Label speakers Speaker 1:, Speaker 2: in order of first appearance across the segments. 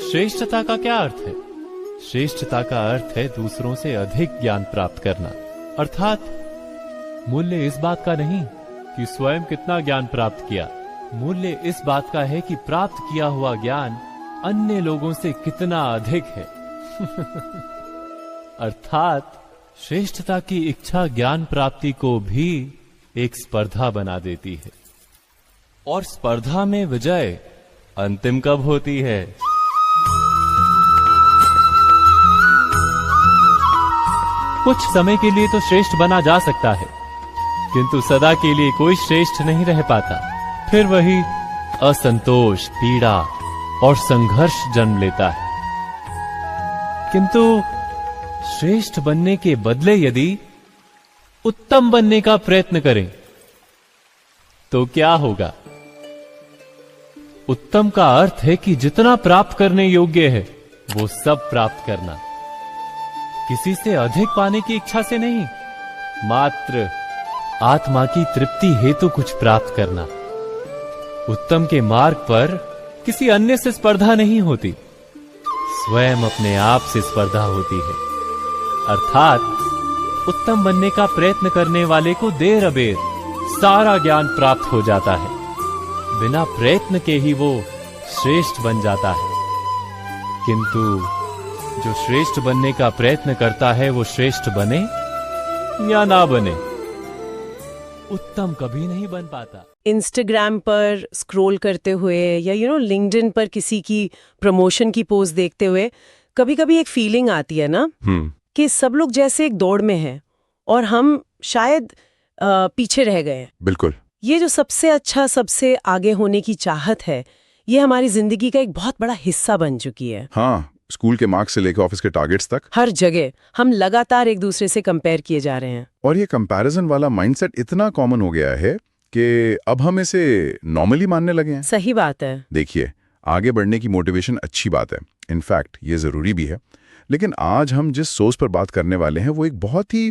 Speaker 1: श्रेष्ठता का क्या अर्थ है? श्रेष्ठता का अर्थ है दूसरों से अधिक ज्ञान प्राप्त करना। अर्थात मूल्य इस बात का नहीं कि स्वयं कितना ज्ञान प्राप्त किया, मूल्य इस बात का है कि प्राप्त किया हुआ ज्ञान अन्य लोगों से कितना अधिक है। अर्थात श्रेष्ठता की इच्छा ज्ञान प्राप्ति को भी एक स्पर्धा बना देती है। और स्पर्धा में विजय अंतिम कब होती है? कुछ समय के लिए तो श्रेष्ठ बना जा सकता है, किंतु सदा के लिए कोई श्रेष्ठ नहीं रह पाता। फिर वही असंतोष, पीड़ा और संघर्ष जन्म लेता है। किंतु श्रेष्ठ बनने के बदले यदि उत्तम बनने का प्रयत्न करें तो क्या होगा? उत्तम का अर्थ है कि जितना प्राप्त करने योग्य है वो सब प्राप्त करना, किसी से अधिक पाने की इच्छा से नहीं, मात्र आत्मा की तृप्ति हेतु कुछ प्राप्त करना। उत्तम के मार्ग पर किसी अन्य से स्पर्धा नहीं होती, स्वयं अपने आप से स्पर्धा होती है। अर्थात उत्तम बनने का प्रयत्न करने वाले को देर अबेर सारा ज्ञान प्राप्त हो जाता है, बिना प्रयत्न के ही वो श्रेष्ठ बन जाता है। किंतु जो श्रेष्ठ बनने का प्रयत्न करता है वो श्रेष्ठ बने या ना बने, उत्तम कभी नहीं बन पाता।
Speaker 2: इंस्टाग्राम पर स्क्रॉल करते हुए या लिंक्डइन पर किसी की प्रमोशन की पोस्ट देखते हुए कभी कभी एक फीलिंग आती है ना कि सब लोग जैसे एक दौड़ में हैं और हम शायद पीछे रह गए हैं।
Speaker 3: बिल्कुल।
Speaker 2: ये जो सबसे अच्छा, सबसे आगे होने की चाहत है, ये हमारी जिंदगी का एक बहुत बड़ा हिस्सा बन चुकी है।
Speaker 3: हाँ, स्कूल के मार्क्स से लेकर ऑफिस के टारगेट्स तक
Speaker 2: हर जगह हम लगातार एक दूसरे से कंपेयर किए जा रहे हैं।
Speaker 3: और ये कंपैरिजन वाला माइंडसेट इतना कॉमन हो गया है कि अब हम इसे नॉर्मली मानने लगे हैं।
Speaker 2: सही बात है।
Speaker 3: देखिए, आगे बढ़ने की मोटिवेशन अच्छी बात है, इनफैक्ट ये जरूरी भी है, लेकिन आज हम जिस सोच पर बात करने वाले हैं वो एक बहुत ही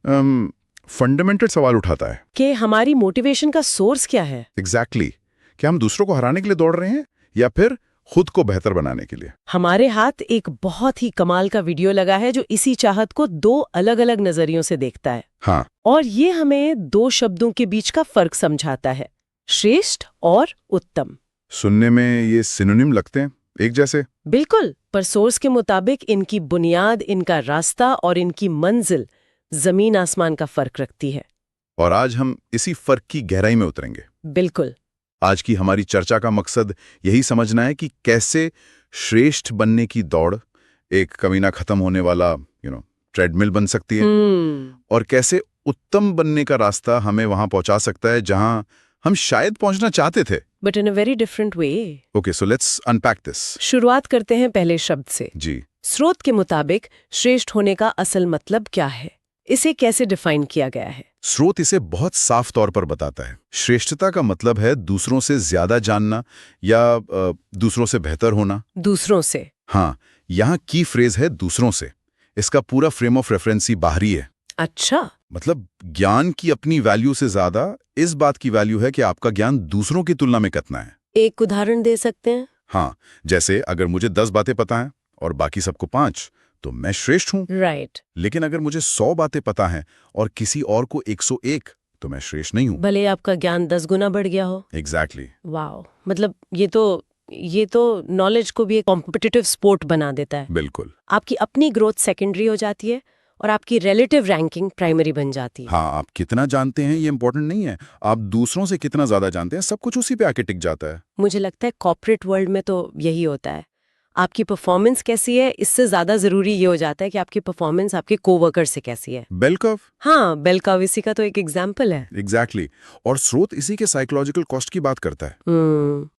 Speaker 3: फंडामेंटल सवाल उठाता है
Speaker 2: कि हमारी मोटिवेशन का सोर्स क्या है।
Speaker 3: एग्जैक्टली। क्या हम दूसरों को हराने के लिए दौड़ रहे हैं या फिर खुद को बेहतर बनाने के लिए?
Speaker 2: हमारे हाथ एक बहुत ही कमाल का वीडियो लगा है जो इसी चाहत को दो अलग अलग नजरियों से देखता है।
Speaker 3: हाँ।
Speaker 2: और ये हमें दो शब्दों के बीच का फर्क समझाता है, श्रेष्ठ और उत्तम।
Speaker 3: सुनने में ये सिनोनिम लगते हैं, एक जैसे।
Speaker 2: बिल्कुल, पर सोर्स के मुताबिक इनकी बुनियाद, इनका रास्ता और इनकी मंजिल जमीन आसमान का फर्क रखती है।
Speaker 3: और आज हम इसी फर्क की गहराई में उतरेंगे।
Speaker 2: बिल्कुल।
Speaker 3: आज की हमारी चर्चा का मकसद यही समझना है कि कैसे श्रेष्ठ बनने की दौड़ एक कभी ना खत्म होने वाला ट्रेडमिल बन सकती है, और कैसे उत्तम बनने का रास्ता हमें वहां पहुंचा सकता है जहां हम शायद पहुंचना चाहते थे,
Speaker 2: but in a very different way.
Speaker 3: Okay, so let's unpack this.
Speaker 2: शुरुआत करते हैं पहले शब्द से।
Speaker 3: जी।
Speaker 2: स्रोत के मुताबिक श्रेष्ठ होने का असल मतलब क्या है, इसे कैसे डिफाइन किया गया है?
Speaker 3: स्रोत इसे बहुत साफ तौर पर बताता है। श्रेष्ठता का मतलब है दूसरों से ज्यादा जानना या दूसरों से बेहतर होना।
Speaker 2: दूसरों से?
Speaker 3: हाँ, यहाँ की फ्रेज है दूसरों से। इसका पूरा फ्रेम ऑफ रेफरेंस ही बाहरी है।
Speaker 2: अच्छा।
Speaker 3: मतलब ज्ञान की अपनी वैल्यू से ज्यादा इस बात की वैल्यू है कि आपका ज्ञान दूसरों की तुलना में कितना है।
Speaker 2: एक उदाहरण दे सकते हैं?
Speaker 3: हाँ, जैसे अगर मुझे 10 बातें पता हैं और बाकी सबको 5, तो मैं श्रेष्ठ हूं।
Speaker 2: राइट।
Speaker 3: लेकिन अगर मुझे 100 बातें पता हैं और किसी और को 101, तो मैं श्रेष्ठ नहीं हूं।
Speaker 2: भले आपका ज्ञान 10 गुना बढ़ गया हो।
Speaker 3: एग्जैक्टली।
Speaker 2: वाओ, मतलब ये तो नॉलेज को भी एक कॉम्पिटिटिव स्पोर्ट बना देता है।
Speaker 3: बिल्कुल।
Speaker 2: आपकी अपनी ग्रोथ सेकेंडरी हो जाती है और आपकी रिलेटिव रैंकिंग प्राइमरी बन जाती है।
Speaker 3: हाँ, आप कितना जानते हैं ये इंपॉर्टेंट नहीं है, आप दूसरों से कितना ज्यादा जानते हैं, सब कुछ उसी पे आके टिक जाता है।
Speaker 2: मुझे लगता है कॉर्पोरेट वर्ल्ड में तो यही होता है। आपकी परफॉर्मेंस कैसी है, इससे ज्यादा जरूरी ये हो जाता है कि आपकी परफॉर्मेंस आपके कोवर्कर से कैसी है।
Speaker 3: Bell curve.
Speaker 2: हाँ, बेल कर्व इसी का तो एक एग्जांपल है।
Speaker 3: एग्जैक्टली। और स्रोत इसी के साइकोलॉजिकल कॉस्ट की बात करता है।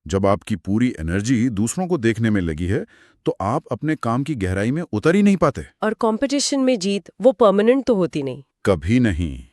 Speaker 3: जब आपकी पूरी एनर्जी दूसरों को देखने में लगी है तो आप अपने काम की गहराई में उतर ही नहीं पाते।
Speaker 2: और कंपटीशन में जीत वो परमानेंट तो होती नहीं।
Speaker 3: कभी नहीं।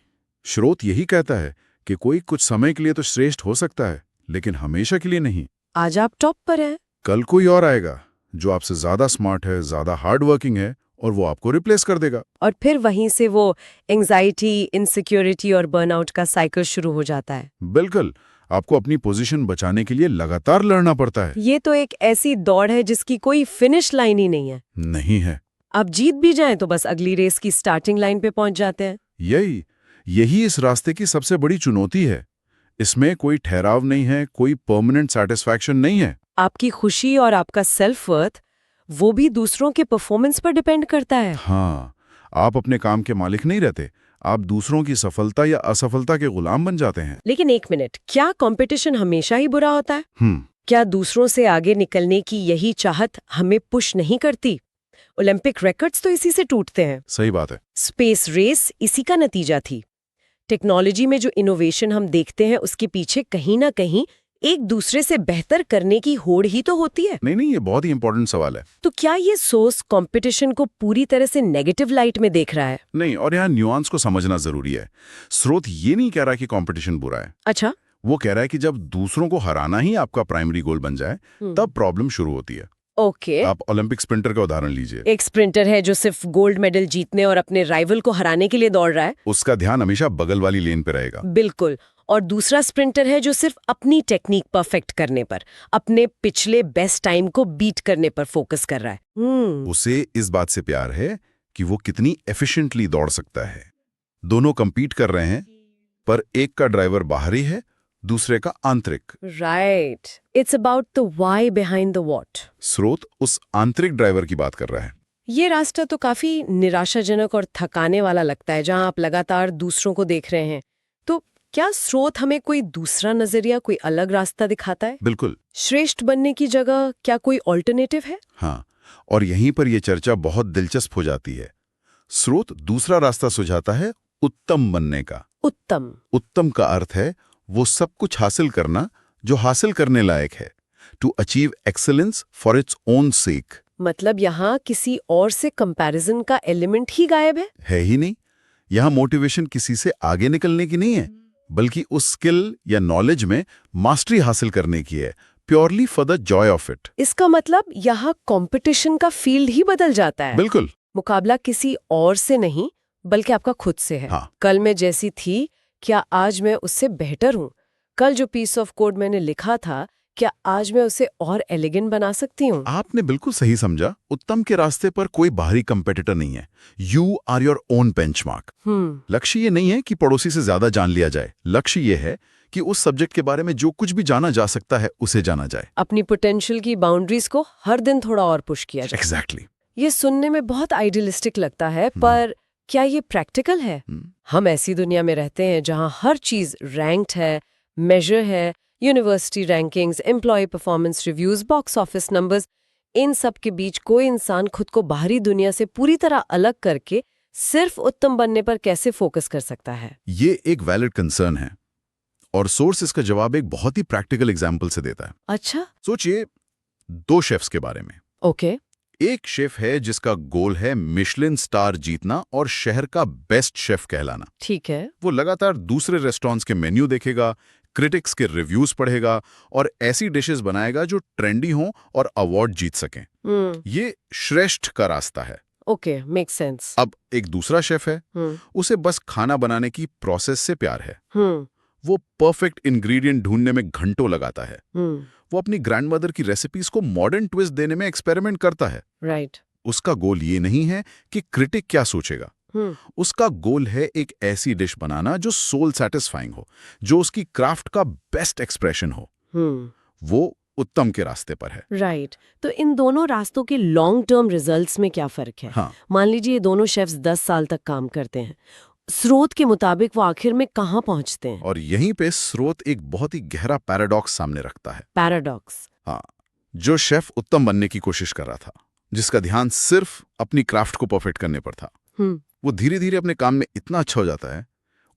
Speaker 3: स्रोत यही कहता है कि कोई कुछ समय के लिए तो श्रेष्ठ हो सकता है, लेकिन हमेशा के लिए नहीं।
Speaker 2: आज आप टॉप पर हैं,
Speaker 3: कल कोई और आएगा जो आपसे ज्यादा स्मार्ट है, ज्यादा हार्ड वर्किंग है, और वो आपको रिप्लेस कर देगा।
Speaker 2: और फिर वहीं से वो एंजाइटी, इनसिक्योरिटी और बर्नआउट का साइकिल शुरू हो जाता है।
Speaker 3: बिल्कुल। आपको अपनी पोजीशन बचाने के लिए लगातार लड़ना पड़ता है।
Speaker 2: ये तो एक ऐसी दौड़ है जिसकी कोई फिनिश लाइन ही नहीं है।
Speaker 3: नहीं है।
Speaker 2: आप जीत भी जाएं तो बस अगली रेस की स्टार्टिंग लाइन पे पहुंच जाते हैं।
Speaker 3: यही इस रास्ते की सबसे बड़ी चुनौती है। इसमें कोई ठहराव नहीं है, कोई परमानेंट सैटिस्फैक्शन नहीं है।
Speaker 2: आपकी खुशी और आपका सेल्फ वर्थ वो भी दूसरों के परफॉर्मेंस पर डिपेंड करता है।
Speaker 3: हाँ, आप अपने काम के मालिक नहीं रहते, आप दूसरों की सफलता या असफलता के गुलाम बन जाते हैं।
Speaker 2: लेकिन एक मिनट, क्या कंपटीशन हमेशा ही बुरा होता है? क्या दूसरों से आगे निकलने की यही चाहत हमें पुश नहीं करती? ओलंपिक रिकॉर्ड्स तो इसी से टूटते हैं।
Speaker 3: सही बात है।
Speaker 2: स्पेस रेस इसी का नतीजा थी। टेक्नोलॉजी में जो इनोवेशन हम देखते हैं उसके पीछे कहीं ना कहीं एक दूसरे से बेहतर करने की होड़ ही तो होती है।
Speaker 3: नहीं, ये बहुत ही इंपॉर्टेंट सवाल है।
Speaker 2: तो क्या ये सोर्स कंपटीशन को पूरी तरह से नेगेटिव लाइट में देख रहा है?
Speaker 3: नहीं, और यहाँ न्यूआंस को समझना जरूरी है। स्रोत ये नहीं कह रहा कि कंपटीशन बुरा है।
Speaker 2: अच्छा।
Speaker 3: वो कह रहा है कि जब दूसरों को हराना ही आपका प्राइमरी गोल बन जाए तब प्रॉब्लम शुरू होती है।
Speaker 2: ओके।
Speaker 3: आप ओलंपिक स्प्रिंटर का उदाहरण लीजिए।
Speaker 2: एक स्प्रिंटर है जो सिर्फ गोल्ड मेडल जीतने और अपने राइवल को हराने के लिए दौड़ रहा है।
Speaker 3: उसका ध्यान हमेशा बगल वाली लेन पे रहेगा।
Speaker 2: बिल्कुल। और दूसरा स्प्रिंटर है जो सिर्फ अपनी टेक्निक परफेक्ट करने पर, अपने पिछले बेस्ट टाइम को बीट करने पर फोकस कर रहा है।
Speaker 3: उसे इस बात से प्यार है कि वो कितनी एफिशिएंटली दौड़ सकता है। दोनों compete कर रहे हैं, पर एक का ड्राइवर बाहरी है, दूसरे का आंतरिक।
Speaker 2: Right. It's about the why behind the what.
Speaker 3: स्रोत उस आंतरिक ड्राइवर की बात कर रहा है।
Speaker 2: ये रास्ता तो काफी निराशाजनक और थकाने वाला लगता है, जहां आप लगातार दूसरों को देख रहे हैं। तो क्या स्रोत हमें कोई दूसरा नजरिया, कोई अलग रास्ता दिखाता है?
Speaker 3: बिल्कुल।
Speaker 2: श्रेष्ठ बनने की जगह क्या कोई ऑल्टरनेटिव है?
Speaker 3: हाँ, और यहीं पर यह चर्चा बहुत दिलचस्प हो जाती है। स्रोत दूसरा रास्ता सुझाता है, उत्तम बनने का। उत्तम का अर्थ है वो सब कुछ हासिल करना जो हासिल करने लायक है। To achieve excellence for its own sake.
Speaker 2: मतलब यहाँ किसी और से कंपैरिजन का एलिमेंट ही गायब है?
Speaker 3: है ही नहीं। यहाँ मोटिवेशन किसी से आगे निकलने की नहीं है, बल्कि उस स्किल या नॉलेज में मास्टरी हासिल करने की है, purely for the Joy of it.
Speaker 2: इसका मतलब यहाँ कंपटीशन का फील्ड ही बदल जाता है।
Speaker 3: बिल्कुल।
Speaker 2: मुकाबला किसी और से नहीं बल्कि आपका खुद से है।
Speaker 3: हाँ।
Speaker 2: कल मैं जैसी थी, क्या आज मैं उससे बेहतर हूँ? कल जो पीस ऑफ कोड मैंने लिखा था, क्या आज मैं उसे और एलिगेंट बना सकती हूँ?
Speaker 3: आपने बिल्कुल सही समझा। उत्तम के रास्ते पर कोई बाहरी कंपेटिटर नहीं है। You are your own benchmark. लक्ष्य ये नहीं है कि पड़ोसी से ज्यादा जान लिया जाए। लक्ष्य ये है कि उस सब्जेक्ट के बारे में जो कुछ भी जाना जा सकता है उसे जाना जाए।
Speaker 2: अपनी पोटेंशियल की बाउंड्रीज को हर दिन थोड़ा और पुश किया जाए।
Speaker 3: एग्जैक्टली।
Speaker 2: ये सुनने में बहुत आइडियलिस्टिक लगता है, पर क्या ये प्रैक्टिकल है? हम ऐसी दुनिया में रहते हैं जहां हर चीज रैंक्ड है, मेजर है, university rankings, employ performance reviews, box office numbers. इन सब के बीच कोई इंसान खुद को बाहरी दुनिया से पूरी तरह अलग करके सिर्फ उत्तम बनने पर कैसे फोकस कर सकता है?
Speaker 3: ये एक वैलिड कंसर्न है, और सोर्स इसका जवाब एक बहुत ही प्रैक्टिकल एग्जाम्पल से देता है।
Speaker 2: अच्छा।
Speaker 3: सोचिए 2 शेफ्स के बारे में।
Speaker 2: ओके।
Speaker 3: एक शेफ है जिसका गोल है मिशेलिन स्टार जीतना और शहर का बेस्ट शेफ कहलाना।
Speaker 2: ठीक है।
Speaker 3: वो लगातार दूसरे रेस्टोरेंट्स के मेन्यू देखेगा, क्रिटिक्स के रिव्यूज पढ़ेगा और ऐसी डिशेस बनाएगा जो ट्रेंडी हों और अवार्ड जीत सकें। ये श्रेष्ठ का रास्ता है।
Speaker 2: Okay, make sense.
Speaker 3: अब एक दूसरा शेफ है, उसे बस खाना बनाने की प्रोसेस से प्यार है। वो परफेक्ट इंग्रेडिएंट ढूंढने में घंटों लगाता है। वो अपनी ग्रैंडमदर की रेसिपीज को मॉडर्न ट्विस्ट देने में एक्सपेरिमेंट करता है।
Speaker 2: राइट।
Speaker 3: उसका गोल ये नहीं है कि क्रिटिक क्या सोचेगा। उसका गोल है एक ऐसी डिश बनाना जो सोल सैटिस्फाइंग हो, जो उसकी क्राफ्ट का बेस्ट एक्सप्रेशन हो। वो उत्तम के रास्ते पर है।
Speaker 2: राइट। तो इन दोनों रास्तों के लॉन्ग टर्म रिजल्ट्स में क्या फर्क है?
Speaker 3: हाँ।
Speaker 2: मान लीजिए ये दोनों शेफ्स 10 साल तक काम करते हैं, स्रोत के मुताबिक वो आखिर में कहाँ पहुंचते हैं?
Speaker 3: और यहीं पे स्रोत एक बहुत ही गहरा पैराडॉक्स सामने रखता है।
Speaker 2: पैराडॉक्स?
Speaker 3: हाँ। जो शेफ उत्तम बनने की कोशिश कर रहा था, जिसका ध्यान सिर्फ अपनी क्राफ्ट को परफेक्ट करने पर था, वो धीरे धीरे अपने काम में इतना अच्छा हो जाता है,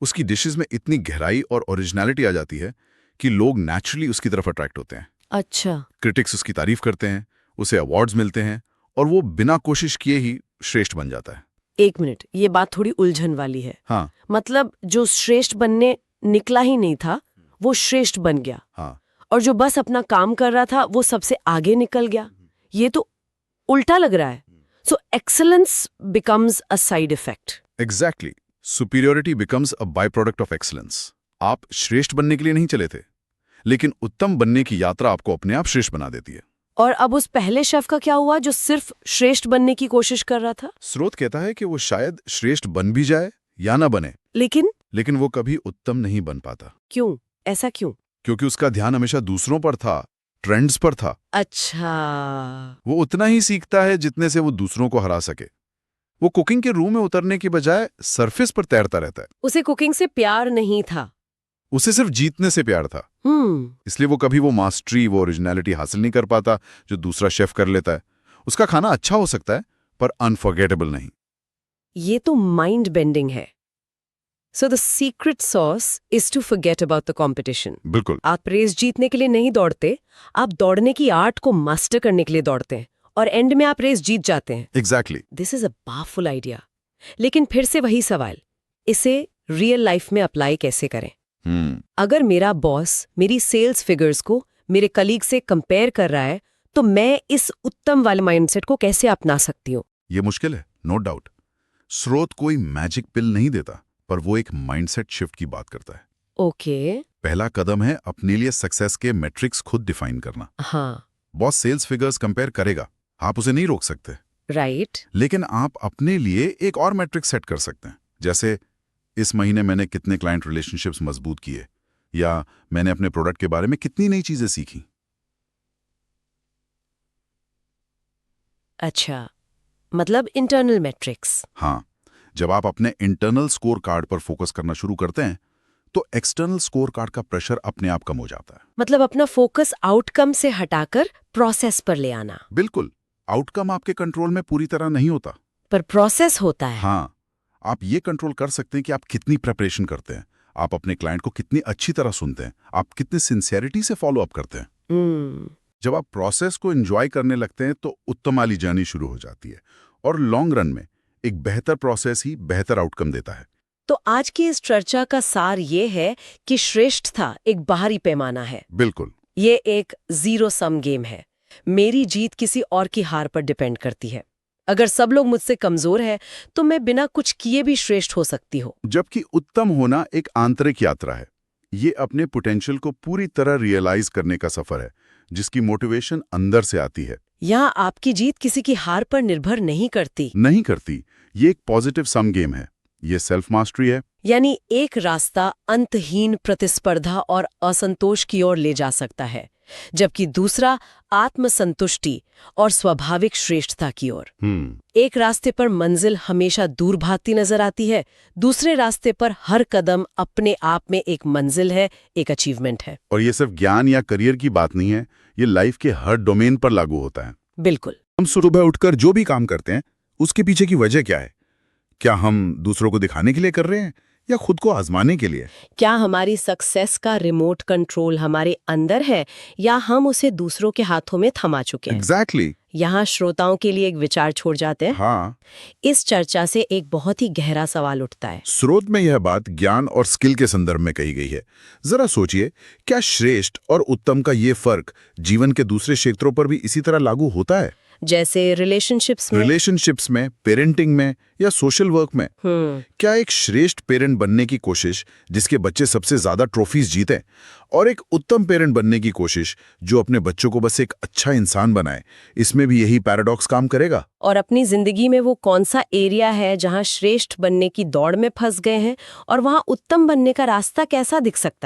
Speaker 3: उसकी डिशेस में इतनी गहराई और ओरिजिनलिटी आ जाती है कि लोग नेचुरली उसकी तरफ अट्रैक्ट होते हैं।
Speaker 2: अच्छा।
Speaker 3: क्रिटिक्स उसकी तारीफ करते हैं, उसे अवार्ड्स मिलते हैं और वो बिना कोशिश किए ही श्रेष्ठ बन जाता है।
Speaker 2: एक मिनट, ये बात थोड़ी उलझन वाली है।
Speaker 3: हाँ।
Speaker 2: मतलब जो श्रेष्ठ बनने निकला ही नहीं था वो श्रेष्ठ बन गया।
Speaker 3: हाँ।
Speaker 2: और जो बस अपना काम कर रहा था वो सबसे आगे निकल गया। ये तो उल्टा लग रहा है। So excellence becomes a side effect.
Speaker 3: Exactly. Superiority becomes a by product of excellence. आप श्रेष्ठ बनने के लिए नहीं चले थे, लेकिन उत्तम बनने की यात्रा आपको अपने आप श्रेष्ठ बना देती है।
Speaker 2: और अब उस पहले शेफ का क्या हुआ जो सिर्फ श्रेष्ठ बनने की कोशिश कर रहा था?
Speaker 3: स्रोत कहता है कि वो शायद श्रेष्ठ बन भी जाए या ना बने, लेकिन वो कभी उत्तम नहीं बन पाता।
Speaker 2: क्यों? ऐसा क्यों?
Speaker 3: क्योंकि उसका ध्यान हमेशा दूसरों पर था, ट्रेंड्स पर था।
Speaker 2: अच्छा।
Speaker 3: वो उतना ही सीखता है जितने से वो दूसरों को हरा सके। वो कुकिंग के रूम में उतरने की बजाय सरफेस पर तैरता रहता है।
Speaker 2: उसे कुकिंग से प्यार नहीं था,
Speaker 3: उसे सिर्फ जीतने से प्यार था। इसलिए वो कभी वो मास्टरी, वो ओरिजिनलिटी हासिल नहीं कर पाता जो दूसरा शेफ कर लेता है। उसका खाना अच्छा हो सकता है पर अनफॉरगेटेबल नहीं।
Speaker 2: ये तो माइंड बेंडिंग है। So the secret sauce is to forget about the competition.
Speaker 3: बिल्कुल।
Speaker 2: आप रेस जीतने के लिए नहीं दौड़ते, आप दौड़ने की आर्ट को मास्टर करने के लिए दौड़ते हैं और एंड में आप रेस जीत जाते हैं।
Speaker 3: Exactly.
Speaker 2: This is a powerful idea. लेकिन फिर से वही सवाल, इसे रियल लाइफ में अप्लाई कैसे करें? अगर मेरा बॉस मेरी सेल्स फिगर्स को मेरे कलीग से कंपेयर कर रहा है, तो मैं इस उत्तम वाले माइंडसेट को कैसे अपना सकती हूँ?
Speaker 3: ये मुश्किल है, नो डाउट। स्रोत कोई मैजिक पिल नहीं देता, पर वो एक माइंडसेट शिफ्ट की बात करता है।
Speaker 2: ओके।
Speaker 3: पहला कदम है अपने लिए सक्सेस के मैट्रिक्स खुद डिफाइन करना।
Speaker 2: हाँ।
Speaker 3: बॉस सेल्स फिगर्स कंपेयर करेगा, आप उसे नहीं रोक सकते।
Speaker 2: राइट।
Speaker 3: लेकिन आप अपने लिए एक और मैट्रिक्स सेट कर सकते हैं, जैसे इस महीने मैंने कितने क्लाइंट रिलेशनशिप्स मजबूत किए, या मैंने अपने प्रोडक्ट के बारे में कितनी नई चीजें सीखी।
Speaker 2: अच्छा, मतलब इंटरनल मैट्रिक्स।
Speaker 3: हाँ, जब आप अपने इंटरनल स्कोर कार्ड पर फोकस करना शुरू करते हैं तो एक्सटर्नल स्कोर कार्ड का प्रेशर अपने आप कम हो जाता है।
Speaker 2: मतलब अपना फोकस आउटकम से हटाकर प्रोसेस पर ले आना।
Speaker 3: बिल्कुल। आउटकम आपके कंट्रोल में पूरी तरह नहीं होता,
Speaker 2: पर प्रोसेस होता है।
Speaker 3: हाँ, आप ये कंट्रोल कर सकते हैं कि आप कितनी प्रेपरेशन करते हैं, आप अपने क्लाइंट को कितनी अच्छी तरह सुनते हैं, आप कितनी सिंसियरिटी से फॉलो अप करते हैं। जब आप प्रोसेस को एंजॉय करने लगते हैं तो उत्तम वाली जर्नी शुरू हो जाती है, और लॉन्ग रन में एक बेहतर प्रोसेस ही बेहतर आउटकम देता है।
Speaker 2: तो आज की इस चर्चा का सार ये है कि श्रेष्ठता एक बाहरी पैमाना है।
Speaker 3: बिल्कुल।
Speaker 2: ये एक जीरो सम गेम है। मेरी जीत किसी और की हार पर डिपेंड करती है। अगर सब लोग मुझसे कमजोर हैं, तो मैं बिना कुछ किए भी श्रेष्ठ हो सकती हूँ।
Speaker 3: जबकि उत्तम होना एक आंतरिक यात्रा है। ये अपने पोटेंशियल को पूरी तरह रियलाइज करने का सफर है, जिसकी मोटिवेशन अंदर से आती है।
Speaker 2: यहाँ आपकी जीत किसी की हार पर निर्भर नहीं करती।
Speaker 3: ये एक पॉजिटिव सम गेम है। ये सेल्फ मास्टरी है।
Speaker 2: यानी एक रास्ता अंतहीन प्रतिस्पर्धा और असंतोष की ओर ले जा सकता है, जबकि दूसरा आत्मसंतुष्टि और स्वाभाविक श्रेष्ठता की ओर। एक रास्ते पर मंजिल हमेशा दूर भागती नजर आती है, दूसरे रास्ते पर हर कदम अपने आप में एक मंजिल है, एक अचीवमेंट है।
Speaker 3: और ये सिर्फ ज्ञान या करियर की बात नहीं है, ये लाइफ के हर डोमेन पर लागू होता है।
Speaker 2: बिल्कुल।
Speaker 3: हम सुबह उठकर जो भी काम करते हैं, उसके पीछे की वजह क्या है? क्या हम दूसरों को दिखाने के लिए कर रहे हैं या खुद को आजमाने के लिए?
Speaker 2: क्या हमारी सक्सेस का रिमोट कंट्रोल हमारे अंदर है या हम उसे दूसरों के हाथों में थमा चुके हैं?
Speaker 3: एग्जैक्टली।
Speaker 2: यहाँ श्रोताओं के लिए एक विचार छोड़ जाते हैं।
Speaker 3: हाँ।
Speaker 2: इस चर्चा से एक बहुत ही गहरा सवाल उठता है।
Speaker 3: स्रोत में यह बात ज्ञान और स्किल के संदर्भ में कही गई है। जरा सोचिए, क्या श्रेष्ठ और उत्तम का ये फर्क जीवन के दूसरे क्षेत्रों पर भी इसी तरह लागू होता है?
Speaker 2: जैसे रिलेशनशिप्स में, पेरेंटिंग में या सोशल वर्क में। क्या एक श्रेष्ठ पेरेंट बनने की कोशिश जिसके बच्चे सबसे ज्यादा ट्रॉफीज जीते, और एक उत्तम पेरेंट बनने की कोशिश जो अपने बच्चों को बस एक अच्छा इंसान बनाए, इसमें भी यही पैराडॉक्स काम करेगा? और अपनी जिंदगी में वो कौन सा एरिया है जहां श्रेष्ठ बनने की दौड़ में फंस गए हैं और वहां उत्तम बनने का रास्ता कैसा दिख सकता है?